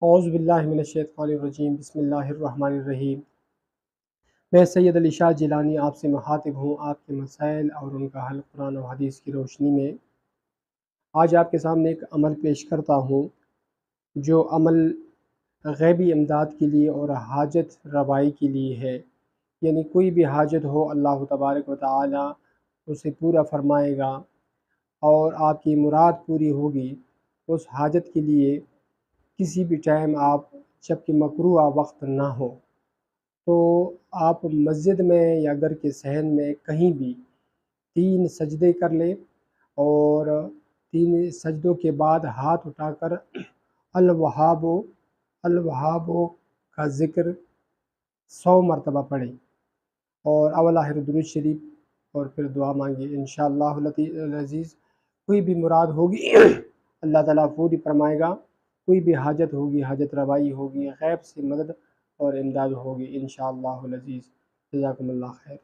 اعوذ باللہ من الشیطان الرجیم، بسم اللہ الرحمن الرحیم۔ میں سید علی شاہ جیلانی آپ سے مخاطب ہوں، آپ کے مسائل اور ان کا حل قرآن و حدیث کی روشنی میں۔ آج آپ کے سامنے ایک عمل پیش کرتا ہوں، جو عمل غیبی امداد کے لیے اور حاجت روائی کے لیے ہے۔ یعنی کوئی بھی حاجت ہو، اللہ تبارک و تعالی اسے پورا فرمائے گا اور آپ کی مراد پوری ہوگی۔ اس حاجت کے لیے کسی بھی ٹائم آپ، جب کہ مکروہ وقت نہ ہو، تو آپ مسجد میں یا گھر کے صحن میں کہیں بھی 3 سجدے کر لیں، اور 3 سجدوں کے بعد ہاتھ اٹھا کر الوہاب الوہاب کا ذکر 100 مرتبہ پڑھیں، اور اول آخر درود شریف، اور پھر دعا مانگی انشاءاللہ العزیز۔ کوئی بھی مراد ہوگی اللہ تعالیٰ پوری فرمائے گا، کوئی بھی حاجت ہوگی، حاجت روائی ہوگی، غیب سے مدد اور امداد ہوگی انشاءاللہ العزیز۔ جزاکم اللہ خیر۔